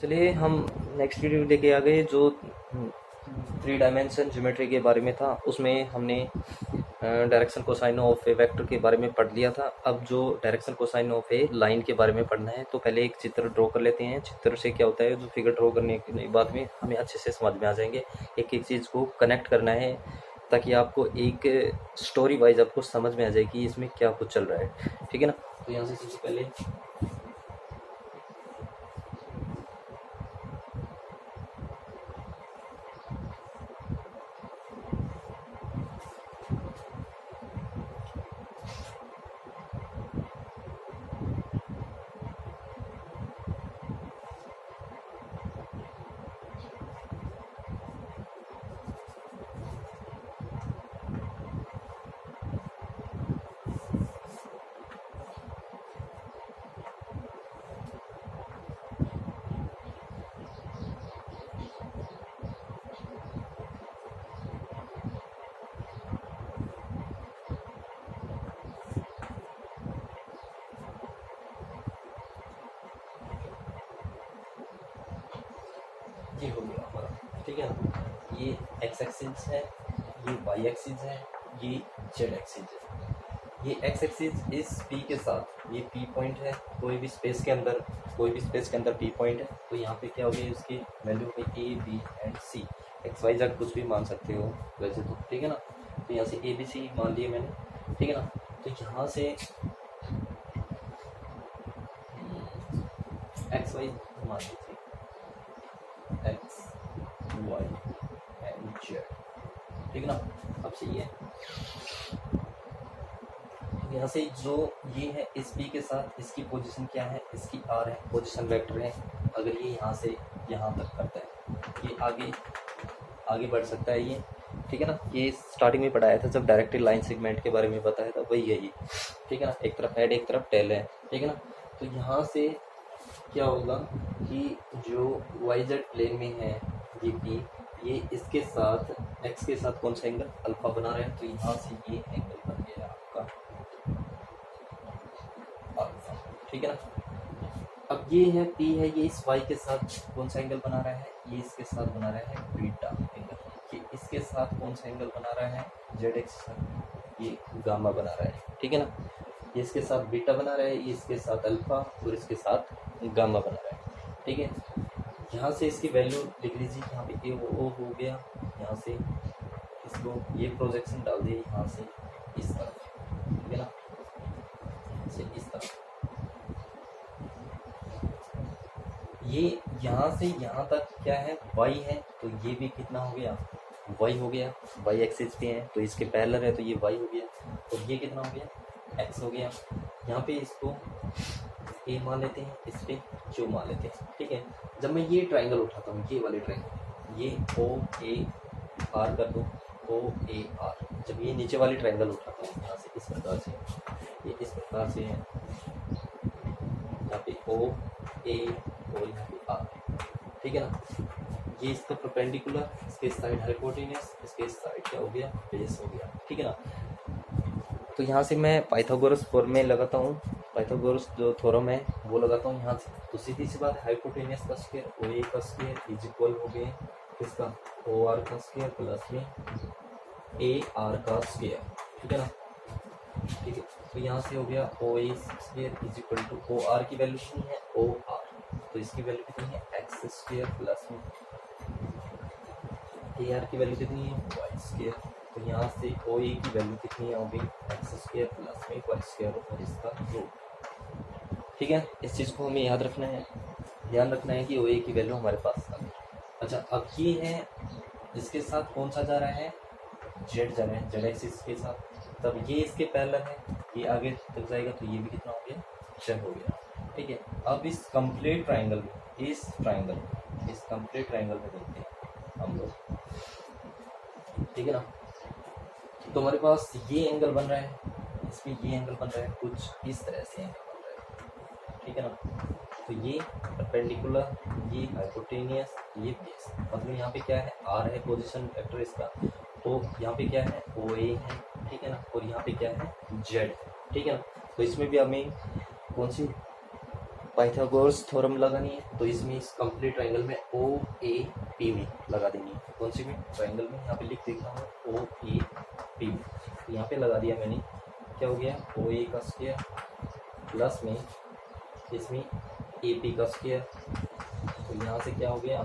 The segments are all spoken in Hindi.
चलिए हम नेक्स्ट वीडियो लेके आ गए जो 3 डायमेंशन ज्योमेट्री के बारे में था। उसमें हमने direction cosine of A vector के बारे में पढ़ लिया था। अब जो direction cosine of A line के बारे में पढ़ना है, तो पहले एक चित्र ड्रॉ कर लेते हैं। चित्र से क्या होता है, जो फिगर ड्रॉ करने के बाद में हमें अच्छे से समझ में आ जाएंगे। एक एक चीज़ को कनेक्ट करना है ताकि आपको एक स्टोरी वाइज आपको समझ में आ जाए कि इसमें क्या कुछ चल रहा है। ठीक है ना। तो यहाँ से सबसे पहले ये हो गया हमारा। ठीक है ना। ये एक्स एक्सिस है, ये वाई एक्सिस है, ये जेड एक्सिस है। ये एक्स एक्सिस इस पी के साथ, ये पी पॉइंट है। कोई भी स्पेस के अंदर पी पॉइंट है। तो यहाँ पे क्या हो गया, इसकी वैल्यू हो गई a b and c. X y z कुछ भी मान सकते हो वैसे तो। ठीक है ना। तो यहाँ से ए बी सी मान लिए मैंने। ठीक है ना। तो यहाँ से एक्स वाई मान लीजिए, एक्स वाई एंड जेड। ठीक है ना। अब सही है। यहाँ से जो ये है इस पी के साथ, इसकी पोजीशन क्या है, इसकी आर है, पोजीशन वेक्टर है। अगर ये यहाँ से यहाँ तक करता है, ये आगे बढ़ सकता है ये। ठीक है ना। ये स्टार्टिंग में पढ़ाया था जब डायरेक्टेड लाइन सेगमेंट के बारे में बताया था, वही है ये। ठीक है ना। एक तरफ हेड एक तरफ टेल है। ठीक है ना। तो यहाँ से क्या होगा कि जो वाई जेड प्लेन में है ये पी, ये इसके साथ एक्स के साथ कौन सा एंगल, अल्फा बना रहे हैं। तो यहाँ से ये एंगल बन गया आपका अल्फा। ठीक है ना। अब ये है पी है, ये इस वाई के साथ कौन सा एंगल बना रहा है, ये इसके साथ बना रहा है बीटा एंगल। ये इसके साथ कौन सा एंगल बना रहा है, जेड एक्स साथ ये गामा बना रहा है। ठीक है ना। ये इसके साथ बीटा बना रहा है, ये इसके साथ अल्फा और इसके साथ गामा बना रहा है। ठीक है। यहाँ से इसकी वैल्यू लिख लीजिए। यहाँ पे ए ओ हो गया, यहाँ से इसको ये प्रोजेक्शन डाल दिए यहाँ से इस तरफ। ठीक है ना। से इस तरफ ये यहाँ से यहाँ तक क्या है, y है। तो ये भी कितना हो गया, y हो गया। y एक्सिस पे है तो इसके पैरेलल है, तो ये y हो गया। और ये कितना हो गया, x हो गया। यहाँ पे इसको a मान लेते हैं, इस पे जो मान लेते हैं। ठीक है। जब मैं ये ट्राइंगल उठाता हूँ, ये वाले ट्राइंगल, ये ओ ए आर कर दो, ओ ए आर। जब ये नीचे वाली ट्राइंगल उठाता हूँ यहाँ से इस प्रकार से, ये इस प्रकार से है, यहाँ पे ओ ए और यहाँ पे आर। ठीक है ना। ये इसका परपेंडिकुलर, इसके साइड हाइपोटेन्यूस, इसके साइड क्या हो गया, बेस हो गया। ठीक है ना। तो यहाँ से मैं पाइथागोरस फॉर्मूले लगाता हूँ, पाइथागोरस जो थ्योरम है वो लगाता हूँ यहाँ से। तो सीधी सी बात, हाइपोटेन्यूस का स्क्वायर ओ ए का स्क्वायर इज इक्वल हो गया किसका, ओ आर का स्क्वायर प्लस में ए आर का स्क्वायर। ठीक है ना। ठीक है। तो यहाँ से हो गया O A square is equal to O R की वैल्यू कितनी है, ओ आर। तो इसकी वैल्यू कितनी है, एक्स स्क्वायर प्लस में ए आर की वैल्यू कितनी है, वाई स्क्वायर। तो यहाँ से ओ ए की वैल्यू कितनी है, अभी एक्स स्क्वायर प्लस में वाई स्क्वायर और इसका रूट। ठीक है। इस चीज़ को हमें याद रखना है, ध्यान रखना है कि ओ ए की वैल्यू हमारे पास आ गई। अच्छा, अब ये है इसके साथ कौन सा जा रहा है, जेड जा रहा है, जेड एक्सिस के साथ। तब ये इसके पैरेलल है, ये आगे तक जाएगा, तो ये भी कितना हो गया, जेड हो गया। ठीक है। अब इस कंप्लीट ट्राइंगल में, इस कंप्लीट ट्राइंगल में देखते हैं हम लोग। ठीक है ना। तो हमारे पास ये एंगल बन रहा है, इसमें ये एंगल बन रहा है, कुछ इस तरह से एंगल बन रहा है। ठीक है ना। तो ये परपेंडिकुलर, ये हाइपोटेनियस, ये बेस। मतलब यहाँ पे क्या है, आर है पोजीशन वेक्टर इसका। तो यहाँ पे क्या है, ओ ए है। ठीक है ना। और यहाँ पे क्या है, जेड है। ठीक है ना। तो इसमें भी हमें कौन सी पाइथागोरस थ्योरम लगानी है तो इसमें इस कंप्लीट ट्रायंगल में ओ ए पी में लगा देनी है। कौन सी में? ट्रायंगल में। यहाँ पे लिख देता हूँ ओ ए पी में, तो यहाँ पे लगा दिया मैंने। क्या हो गया? ओ ए का स्क्वायर प्लस में इसमें ए पी का स्क्वायर, तो यहाँ से क्या हो गया?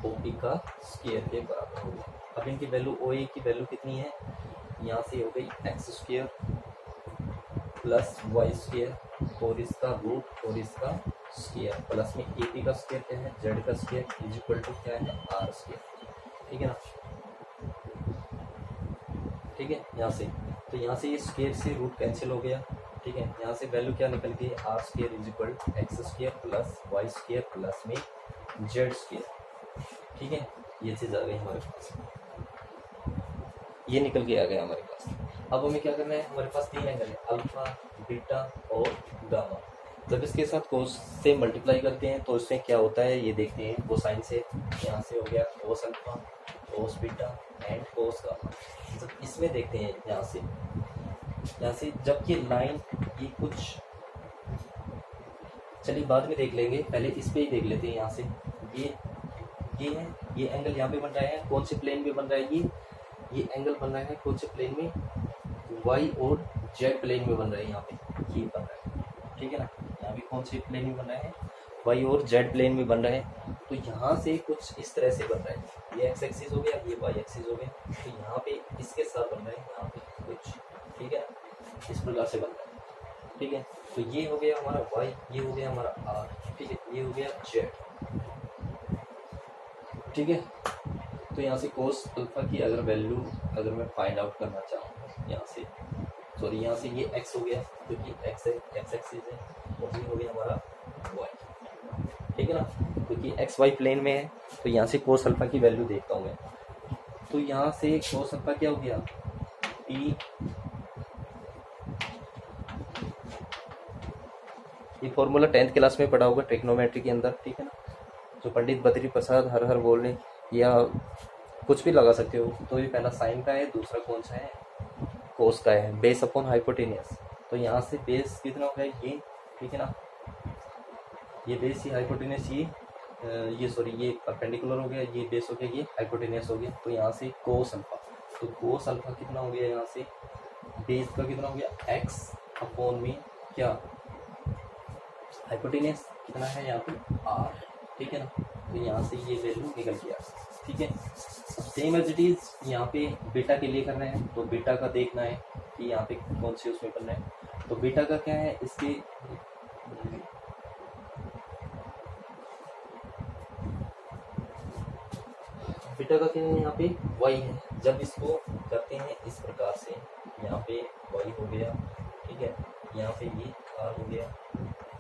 ओ पी का स्क्वायर के बराबर हो गया। अब इनकी वैल्यू, ओ ए की वैल्यू कितनी है? यहाँ से हो गई x square plus y square और इसका रूट और इसका स्क्वायर प्लस में ए पी का स्क्वायर क्या है? जेड का स्क्वायर इज इक्वल टू क्या है? R square. ठीक है ना? ठीक है। यहाँ से तो यहाँ से ये स्क्वायर से रूट कैंसिल हो गया। ठीक है। यहाँ से वैल्यू क्या निकल गई? R square is equal to x square plus y square plus में जेड स्क्वायर। ठीक है। ये चीज़ आ गई हमारे पास, ये निकल के आ गया हमारे पास। अब हमें क्या करना है? हमारे पास तीन एंगल है, अल्फा, बीटा और गामा। जब इसके साथ कोस से मल्टीप्लाई करते हैं तो इसमें क्या होता है ये देखते हैं। कोसाइन से यहाँ से हो गया cos alpha, cos beta and cos gamma. जब इसमें देखते हैं यहाँ से जब ये लाइन ये कुछ, चलिए बाद में देख लेंगे, पहले इस पे ही देख लेते हैं। यहाँ से ये है, ये एंगल यहाँ पे बन रहा है, कौन से प्लेन में बन रहा है? ये एंगल बन रहा है कौन से प्लेन में? वाई और जेड प्लेन में बन रहा है। यहाँ पे ये बन रहा है। ठीक है ना? यहाँ भी कौन से प्लेन में बन रहा है? वाई और जेड प्लेन में बन रहा है। तो यहाँ से कुछ इस तरह से बन रहा है। ये एक्स एक्सिस हो गया, ये वाई एक्सिस हो गया, तो यहाँ पे इसके साथ बन रहा है यहाँ पे कुछ। ठीक है। इस प्रकार से बन रहा है। ठीक है। तो ये हो गया हमारा वाई, ये हो गया हमारा आर। ठीक है। ये हो गया जेड। ठीक है। तो यहाँ से कोस अल्फा की अगर वैल्यू अगर मैं फाइंड आउट करना चाहूँ, यहाँ से सॉरी यहाँ से ये x हो गया क्योंकि x है, x एक्सिस है, और ये हो गया हमारा y। ठीक है ना? क्योंकि x y प्लेन में है तो यहाँ से कोस अल्फा की वैल्यू देखता हूँ मैं। तो यहाँ से कोस अल्फा क्या हो गया? p, ये फॉर्मूला 10th क्लास में पढ़ा होगा ट्रिग्नोमेट्री के अंदर। ठीक है ना? जो पंडित बद्री प्रसाद हर बोल रहे, या कुछ भी लगा सकते हो। तो ये पहला साइन का है, दूसरा कौन सा है? कोस का है। बेस अपॉन हाइपोटेनियस, तो यहाँ से बेस कितना हो गया? ये। ठीक है ना? ये बेस, ये हाइपोटेनियस, ये सॉरी ये परपेंडिकुलर हो गया, ये बेस हो गया, ये हाइपोटेनियस हो गया। तो यहाँ से कोस अल्फा, तो कोस अल्फा कितना हो गया? यहाँ से बेस का कितना हो गया? एक्स अपॉन में क्या? हाइपोटेनियस कितना है यहाँ पे? आर। ठीक है ना? तो यहाँ से ये वैल्यू निकल गया। ठीक है। सेम एज इट इज यहाँ पे बीटा के लिए करना है, तो बीटा का देखना है कि यहाँ पे कौन सी उसमें करना है। तो बीटा का क्या है? इसके बीटा का क्या है? यहाँ पे y है। जब इसको करते हैं इस प्रकार से, यहाँ पे y हो गया। ठीक है। यहाँ पे ये r हो गया,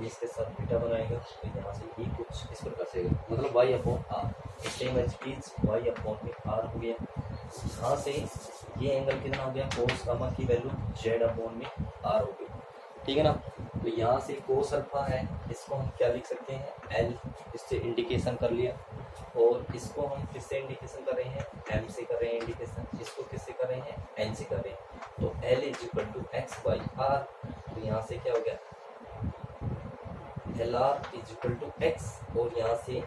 इसके साथ बीटा बनाएगा, तो यहाँ से ये कुछ इस प्रकार से, मतलब y upon r. Same as is y upon में r हो गया। यहाँ से ये एंगल कितना हो गया? कोस गामा की वैल्यू z अपॉन में r हो गई। ठीक है ना? तो यहाँ से कोस अल्फा है, इसको हम क्या लिख सकते हैं? l, इससे इंडिकेशन कर लिया। और इसको हम किससे इंडिकेशन कर रहे हैं? m से कर रहे हैं इंडिकेशन। इसको किससे कर रहे हैं? n से कर रहे हैं। तो l is equal to X by R. तो यहाँ से क्या हो गया? L R is equal to X, और यहाँ से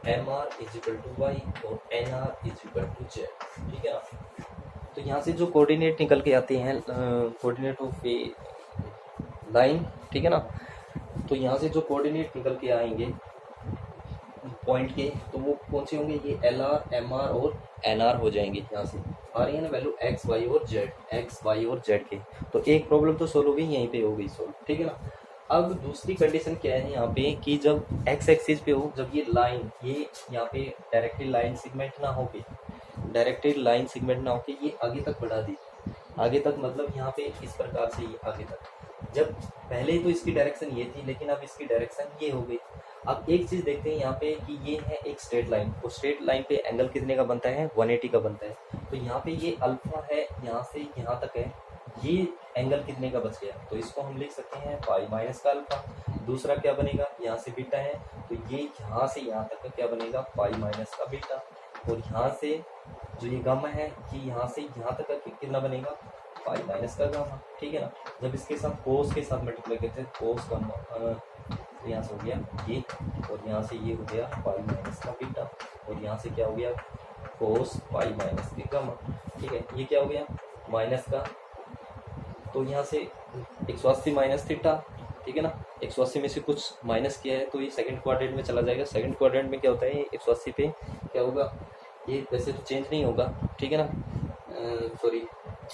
M R is equal to Y, और N R is equal to Z. ठीक है ना? तो यहाँ से जो कोऑर्डिनेट निकल के आते हैं, कोऑर्डिनेट ऑफ ए लाइन, ठीक है ना? तो यहाँ से जो कोऑर्डिनेट निकल के आएंगे पॉइंट के, तो वो कौन से होंगे? ये एल आर, एम आर और एन आर हो जाएंगे। यहाँ से आ रही है ना वैल्यू एक्स वाई और जेड, एक्स वाई और जेड के। तो एक प्रॉब्लम तो सोल्व हो गई, यहीं पे हो गई सोल्व। ठीक है ना? अब दूसरी कंडीशन क्या है यहाँ पे कि जब एक्स एक्सिस पे हो, जब ये लाइन ये यहाँ पे डायरेक्टली लाइन सेगमेंट ना हो के, डायरेक्टेड लाइन सेगमेंट ना हो के ये आगे तक बढ़ा दी, आगे तक मतलब यहाँ पे इस प्रकार से ये आगे तक। जब पहले तो इसकी डायरेक्शन ये थी, लेकिन अब इसकी डायरेक्शन ये हो गई। अब एक चीज देखते हैं यहाँ पे कि ये है एक स्ट्रेट लाइन, और स्ट्रेट लाइन पे एंगल कितने का बनता है? 180 का बनता है। तो यहाँ पे ये अल्फा है, यहाँ से यहाँ तक है, ये एंगल कितने का बच गया? तो इसको हम लिख सकते हैं पाई माइनस का अल्फा। दूसरा क्या बनेगा? यहाँ से बीटा है, तो ये यहाँ से यहाँ तक का क्या बनेगा? पाई माइनस का बीटा। और यहाँ से जो ये गामा है, ये यहाँ से यहाँ तक का कितना बनेगा? पाई माइनस का गामा, ठीक है ना। जब इसके साथ कोस के साथ मल्टीप्लाई करते हैं, कोस का तो यहाँ से हो गया ये, और यहाँ से ये हो गया पाई माइनस का बीटा, और यहाँ से क्या हो गया कोस पाई माइनस के गामा, ठीक है। ये क्या हो गया माइनस का, तो यहाँ से 180 माइनस थीटा, ठीक है ना। 180 में से कुछ माइनस किया है तो ये सेकंड क्वाड्रेंट में चला जाएगा। सेकंड क्वाड्रेंट में क्या होता है, 180 पे क्या होगा, ये वैसे तो चेंज नहीं होगा, ठीक है ना। सॉरी,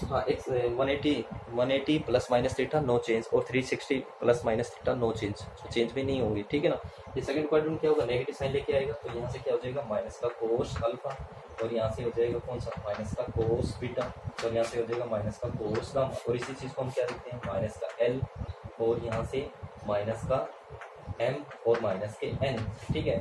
हाँ, 180 plus minus theta no change, और 360 plus minus theta no change, तो चेंज भी नहीं होगी, ठीक है ना। ये सेकंड क्वाड्रेंट में क्या होगा, नेगेटिव साइन लेके आएगा, तो यहाँ से क्या हो जाएगा माइनस का कोस अल्फा, और यहाँ से हो जाएगा कौन सा माइनस का कोस बीटा, और यहाँ से हो जाएगा माइनस का कोस गामा, और इसी चीज़ को हम क्या लिखते हैं माइनस का एल, और यहाँ से माइनस का एम और माइनस के एन, ठीक है।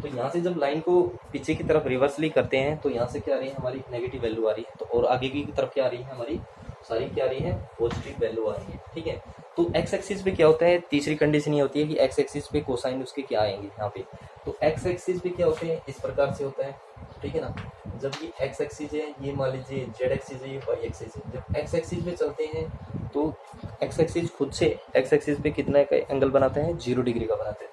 तो यहाँ से जब लाइन को पीछे की तरफ रिवर्सली करते हैं तो यहाँ से क्या आ रही है हमारी नेगेटिव वैल्यू आ रही है, तो और आगे की तरफ क्या आ रही है हमारी सारी क्या आ रही है पॉजिटिव वैल्यू आ रही है, ठीक है। तो एक्स एक्सिस पे क्या होता है, तीसरी कंडीशन ये होती है कि एक्स एक्सिस पे कोसाइन उसके क्या आएंगे यहाँ पे, तो एक्स एक्सिस पे क्या होते हैं इस प्रकार से होता है, ठीक है ना। जब ये एक्स एक्सिस है, ये मान लीजिए जेड एक्सिस है, ये वाई एक्सिस है, जब एक्स एक्सिस पे चलते हैं तो एक्स एक्सिस खुद से एक्स एक्सिस पे कितना का एंगल बनाते हैं, 0 डिग्री का बनाते हैं।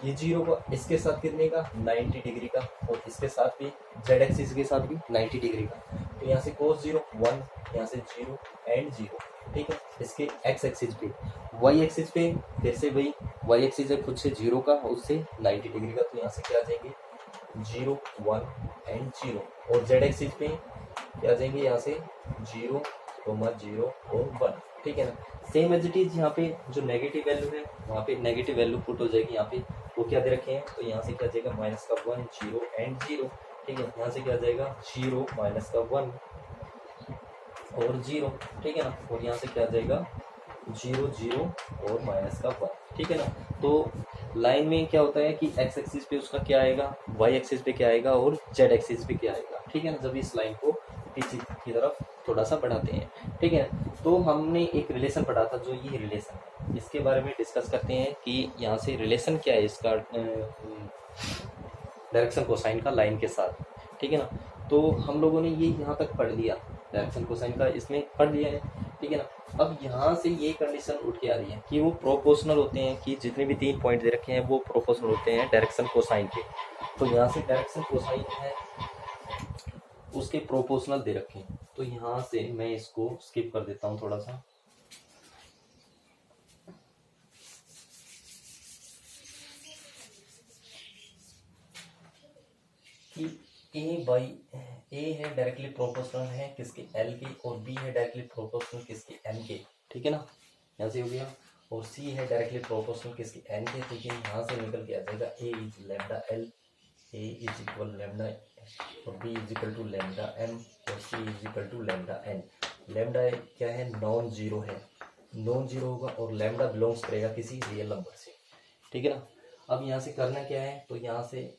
ये 0 का इसके साथ कितने का 90 डिग्री का, और इसके साथ भी जेड एक्सिस के साथ भी 90 डिग्री का, तो यहाँ से कोस 0 1, यहाँ से 0 एंड 0, ठीक है। इसके एक्स एक्सिस पे, वाई एक्सिस पे फिर से वही वाई एक्सिस है खुद से 0 का, उससे 90 डिग्री का, तो यहाँ से क्या आ जाएंगे 0 1 एंड 0, और जेड एक्सिस पे क्या आ जाएंगे यहाँ से 0 0 और 1, ठीक है ना। सेम एज इट इज यहाँ पे जो नेगेटिव वैल्यू है वहाँ पे नेगेटिव वैल्यू पुट हो जाएगी, यहाँ पे वो क्या दे रखे हैं, तो यहाँ से क्या जाएगा माइनस का 1 0 एंड 0, ठीक है। यहाँ से क्या जाएगा 0 माइनस का 1 और 0, ठीक है ना, और यहाँ से क्या जाएगा 0 0 और माइनस का 1, ठीक है ना। तो लाइन में क्या होता है कि एक्स एक्सिस पे उसका क्या आएगा, वाई एक्सिस पे क्या आएगा, और जेड एक्सिस पे क्या आएगा, ठीक है ना। जब इस लाइन को पीछे की तरफ थोड़ा सा बढ़ाते हैं, ठीक है। तो हमने एक रिलेशन पढ़ा था, जो ये रिलेशन है इसके बारे में डिस्कस करते हैं कि यहाँ से रिलेशन क्या है इसका डायरेक्शन कोसाइन का लाइन के साथ, ठीक है ना। तो हम लोगों ने ये यहाँ तक पढ़ लिया, डायरेक्शन कोसाइन का इसमें पढ़ लिया है, ठीक है ना। अब यहाँ से ये कंडीशन उठ के आ रही है कि वो प्रोपोर्शनल होते हैं, कि जितने भी 3 पॉइंट दे रखे हैं वो प्रोपोर्शनल होते हैं डायरेक्शन कोसाइन के। तो यहाँ से डायरेक्शन कोसाइन है उसके प्रोपोर्शनल दे रखे हैं, तो यहाँ से मैं इसको स्किप कर देता हूँ थोड़ा सा। कि ए है डायरेक्टली प्रोपोर्शनल है किसके एल की, और बी है डायरेक्टली प्रोपोर्शनल किसके एन के, ठीक है ना, यहाँ से हो गया। और सी है डायरेक्टली प्रोपोर्शनल किसके एन के, तो ये यहाँ से निकल के आ जाएगा A is lambda L, A is equal lambda, और B is equal to lambda M, और C is equal to lambda N. Lambda क्या है नॉन जीरो है, नॉन जीरो होगा, और लैम्डा बिलोंग्स करेगा किसी रियल नंबर से, ठीक है ना। अब यहाँ से करना क्या है, तो यहाँ से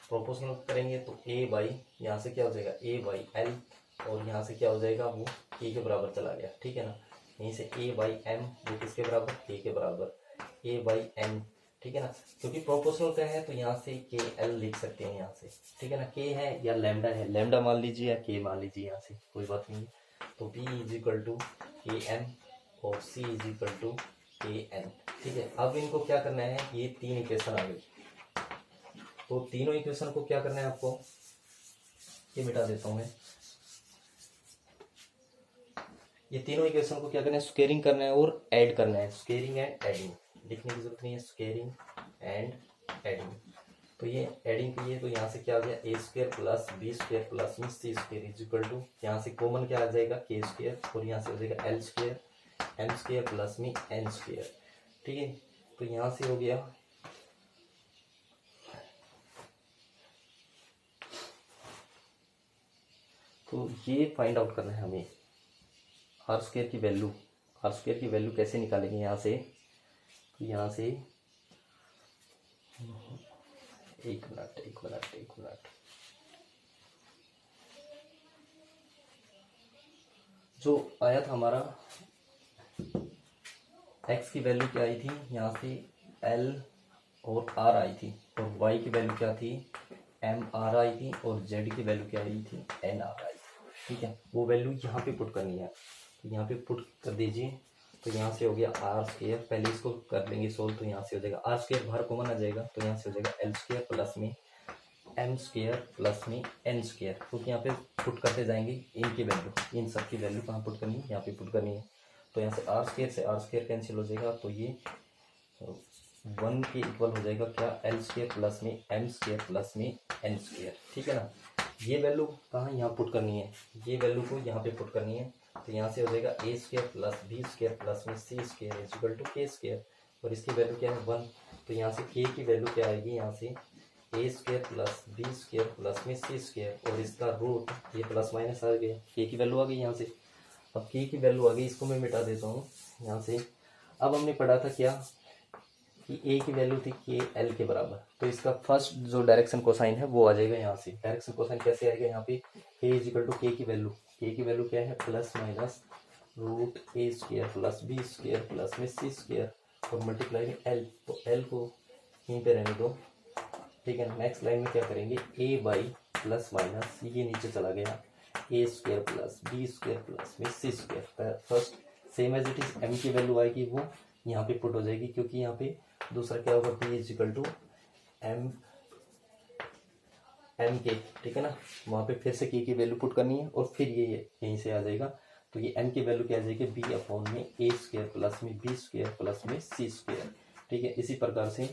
प्रोपोर्शनल करेंगे तो ए बाई यहाँ से क्या हो जाएगा ए बाई एल, और यहाँ से क्या हो जाएगा वो ए के बराबर चला गया, ठीक है ना। यहीं से ए बाई एम वो किसके बराबर ए के बराबर ए बाई एन, ठीक है ना। क्योंकि प्रोपोर्शनल का है तो यहाँ से के एल लिख सकते हैं यहाँ से, ठीक है ना। के है या लैम्डा है, लैम्डा मान लीजिए या के मान लीजिए, यहाँ से कोई बात नहीं है। तो बी इज इक्वल टू के एम और सी इज इक्वल टू के एन, ठीक है। अब इनको क्या करना है, ये 3 इक्वेशन आ गई, तो तीनों इक्वेशन को क्या करना है आपको, ये मिटा देता हूं मैं। ये तीनों इक्वेशन को क्या करना है, स्क्वेयरिंग करना है और ऐड करना है, स्क्वेयरिंग एंड एडिंग, लिखने की जरूरत नहीं है, स्क्वेयरिंग एंड एडिंग। तो ये एडिंग की है, तो यहाँ से क्या आ गया A square plus B square plus में C square is equal to, यहाँ से कॉमन क्या आ जाएगा के स्क्वायर, और यहाँ से हो जाएगा l square m square plus में एन स्क्वायर, ठीक है। तो यहाँ से हो गया तो ये फाइंड आउट करना है हमें आर स्क्वायर की वैल्यू। आर स्क्वायर की वैल्यू कैसे निकालेंगे यहाँ से, तो यहाँ से एक मिनट जो आया था हमारा एक्स की वैल्यू क्या आई थी, यहाँ से एल और आर आई थी, और वाई की वैल्यू क्या थी एम आर आई थी, और जेड की वैल्यू क्या आई थी एन आर आई, ठीक है। वो वैल्यू यहाँ पे पुट करनी है, तो यहाँ पे पुट कर दीजिए। तो यहाँ से हो गया आर स्क्वायर, पहले इसको कर लेंगे सोल्व। तो यहाँ से हो जाएगा आर स्क्वायर बाहर कॉमन आ जाएगा, तो यहाँ से हो जाएगा एल स्क्वायर प्लस में एम स्क्वायर प्लस में एन स्क्वायर। क्योंकि यहाँ पे पुट करते जाएंगे इनकी वैल्यू, इन सब की वैल्यू कहाँ पुट करनी है, यहाँ पे पुट करनी है। तो यहाँ से आर स्क्वायर से आर स्क्वायर कैंसिल हो जाएगा, तो ये 1 के इक्वल हो जाएगा क्या, एल स्क्वायर प्लस में एम स्क्वायर प्लस में एन स्क्वायर। ठीक है ना। ये वैल्यू कहाँ यहाँ पुट करनी है, ये वैल्यू को यहाँ पे पुट करनी है। तो यहाँ से हो जाएगा A square plus B square plus में C square is equal to K square, और इसकी वैल्यू क्या है 1। तो यहाँ से के की वैल्यू क्या आएगी, यहाँ से A square plus B square plus में सी स्क्वायर, और इसका रूट ये प्लस माइनस आ गया, के की वैल्यू आ गई यहाँ से। अब के की वैल्यू आ गई, इसको मैं मिटा देता हूँ यहाँ से। अब हमने पढ़ा था क्या कि ए की वैल्यू थी के एल के बराबर, तो इसका फर्स्ट जो डायरेक्शन कोसाइन है वो आ जाएगा यहाँ से। डायरेक्शन कोसाइन कैसे आएगा, यहाँ पे ए इज इक्वल टू के की वैल्यू, के की वैल्यू क्या है plus minus root A square plus B square plus में सी स्क्वायर, और मल्टीप्लाई में एल, तो एल को यहीं पे रहने दो। ठीक है। नेक्स्ट लाइन में क्या करेंगे, ए बाई प्लस माइनस ये नीचे चला गया A square plus B square plus में C square. First same as it is M की वैल्यू आएगी वो यहाँ पे पुट हो जाएगी, क्योंकि यहाँ पे दूसरा क्या होगा, b is equal to m k. ठीक है ना। वहाँ पे फिर से के की वैल्यू पुट करनी है, और फिर ये यहीं से आ जाएगा। तो ये एम की वैल्यू क्या आ जाएगी, बी अपॉन में ए स्क्वायर प्लस में बी स्क्वायर प्लस में सी स्क्वायर। ठीक है। इसी प्रकार से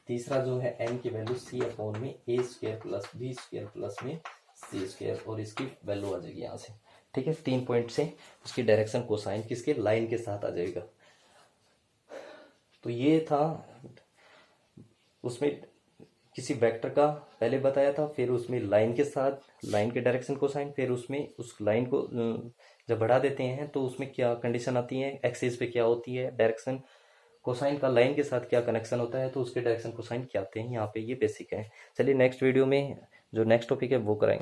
तीसरा जो है एन की वैल्यू सी अपॉन में A square plus B square plus में सी स्क्वायर, और इसकी वैल्यू आ जाएगी यहाँ से। ठीक है। 3 पॉइंट से उसकी डायरेक्शन कोसाइन किसके, लाइन के साथ आ जाएगा। तो ये था, उसमें किसी वेक्टर का पहले बताया था, फिर उसमें लाइन के साथ लाइन के डायरेक्शन कोसाइन, फिर उसमें उस लाइन को जब बढ़ा देते हैं तो उसमें क्या कंडीशन आती है, एक्सिस पे क्या होती है डायरेक्शन कोसाइन का, लाइन के साथ क्या कनेक्शन होता है, तो उसके डायरेक्शन कोसाइन क्या आते हैं। यहाँ पे ये बेसिक है। चलिए नेक्स्ट वीडियो में जो नेक्स्ट टॉपिक है वो कराएंगे।